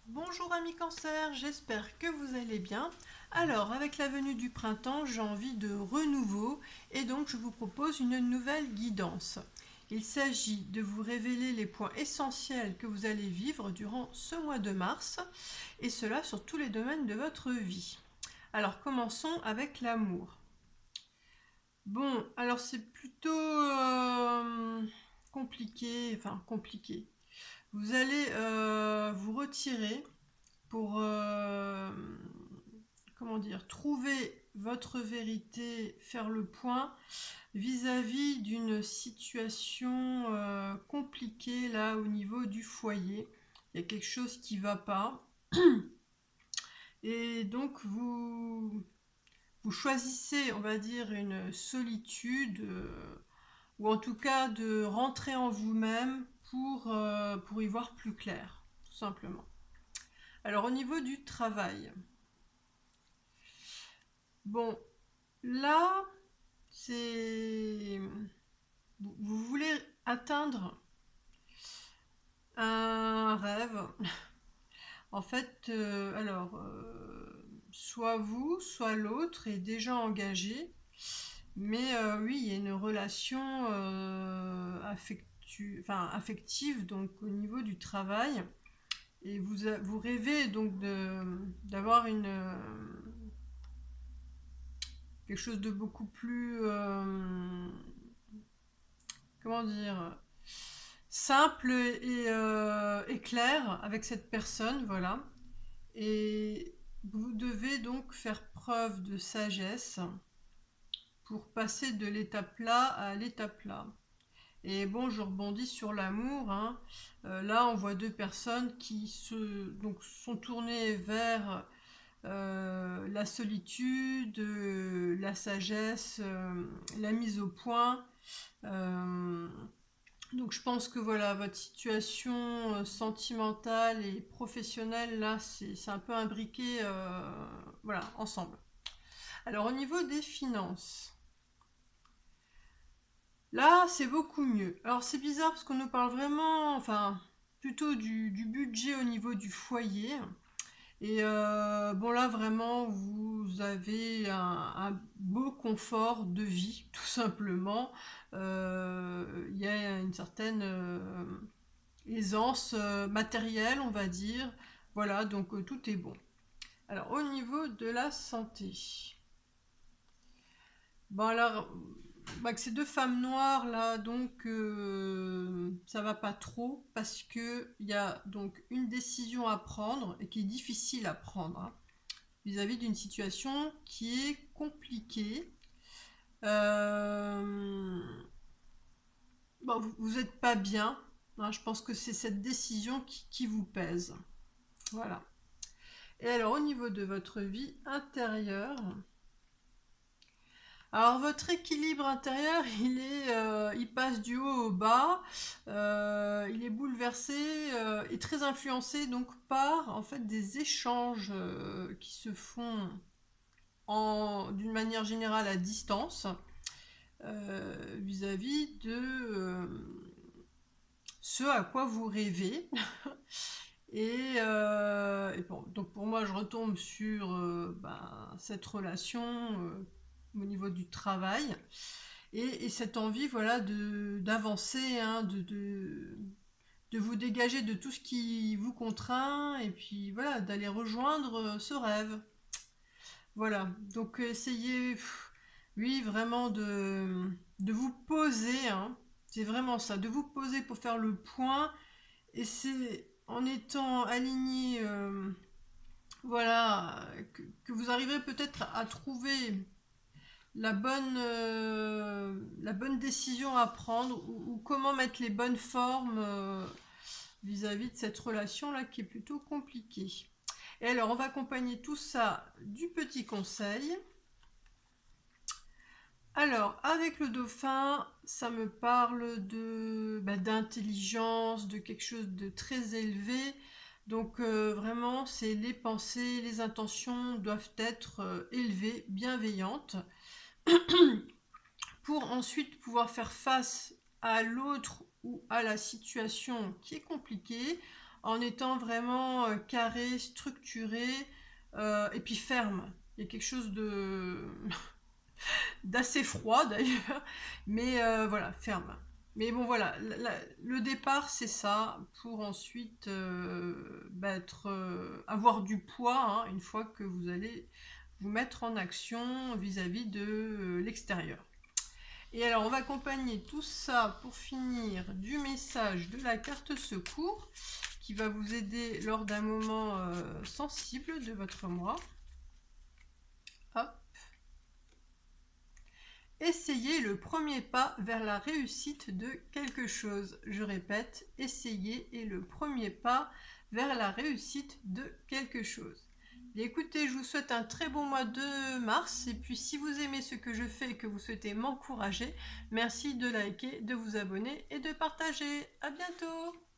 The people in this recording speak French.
Bonjour amis Cancer, j'espère que vous allez bien. Alors, avec la venue du printemps, j'ai envie de renouveau et donc je vous propose une nouvelle guidance. Il s'agit de vous révéler les points essentiels que vous allez vivre durant ce mois de mars et cela sur tous les domaines de votre vie. Alors, commençons avec l'amour. Bon, alors c'est plutôt compliqué, enfin compliqué. Vous allez vous retirer pour comment dire, trouver votre vérité, faire le point vis-à-vis d'une situation compliquée là au niveau du foyer. Il y a quelque chose qui ne va pas et donc vous choisissez, on va dire, une solitude ou en tout cas de rentrer en vous-même pour y voir plus clair, tout simplement. Alors au niveau du travail, bon, là, c'est vous voulez atteindre un rêve. En fait, soit vous, soit l'autre est déjà engagé, mais oui, il y a une relation affective, donc au niveau du travail, et vous rêvez donc d'avoir quelque chose de beaucoup plus comment dire, simple et clair avec cette personne, voilà. Et vous devez donc faire preuve de sagesse pour passer de l'étape là à l'étape là. Et bon, je rebondis sur l'amour, hein. Là, on voit deux personnes qui donc, sont tournées vers la solitude, la sagesse, la mise au point. Euh, Donc je pense que voilà, votre situation sentimentale et professionnelle, là, c'est un peu imbriqué voilà, ensemble. Alors au niveau des finances, là, c'est beaucoup mieux. Alors c'est bizarre parce qu'on nous parle vraiment, enfin, plutôt du budget au niveau du foyer. Et bon là, vraiment, vous avez un beau confort de vie, tout simplement. Il y a une certaine aisance matérielle, on va dire. Voilà, donc tout est bon. Alors, au niveau de la santé. Bon, alors, avec ces deux femmes noires là, donc ça va pas trop parce que il y a donc une décision à prendre et qui est difficile à prendre, hein, vis-à-vis d'une situation qui est compliquée. Euh, bon, vous êtes pas bien, hein, je pense que c'est cette décision qui vous pèse. Voilà. Et alors au niveau de votre vie intérieure, alors votre équilibre intérieur, il passe du haut au bas, il est bouleversé et très influencé donc par en fait des échanges qui se font d'une manière générale à distance vis-à-vis de ce à quoi vous rêvez. Et bon, donc pour moi, je retombe sur cette relation au niveau du travail et cette envie, voilà, d'avancer, hein, de vous dégager de tout ce qui vous contraint et puis voilà, d'aller rejoindre ce rêve. Voilà, donc essayez, oui, vraiment de vous poser, hein, c'est vraiment ça, de vous poser pour faire le point et c'est en étant aligné, voilà, que vous arriverez peut-être à trouver la bonne décision à prendre ou comment mettre les bonnes formes vis-à-vis de cette relation-là qui est plutôt compliquée. Et alors, on va accompagner tout ça du petit conseil. Alors, avec le dauphin, ça me parle d'intelligence, de quelque chose de très élevé. Donc vraiment, c'est les pensées, les intentions doivent être élevées, bienveillantes, pour ensuite pouvoir faire face à l'autre ou à la situation qui est compliquée en étant vraiment carré, structuré et puis ferme. Il y a quelque chose de d'assez froid d'ailleurs, mais voilà, ferme. Mais bon voilà, le départ c'est ça, pour ensuite avoir du poids hein, une fois que vous allez vous mettre en action vis-à-vis de l'extérieur. Et alors on va accompagner tout ça pour finir du message de la carte secours qui va vous aider lors d'un moment sensible de votre mois. Hop. Essayez le premier pas vers la réussite de quelque chose. Je répète, essayez et le premier pas vers la réussite de quelque chose. Bien, écoutez, je vous souhaite un très bon mois de mars. Et puis si vous aimez ce que je fais et que vous souhaitez m'encourager, merci de liker, de vous abonner et de partager. À bientôt!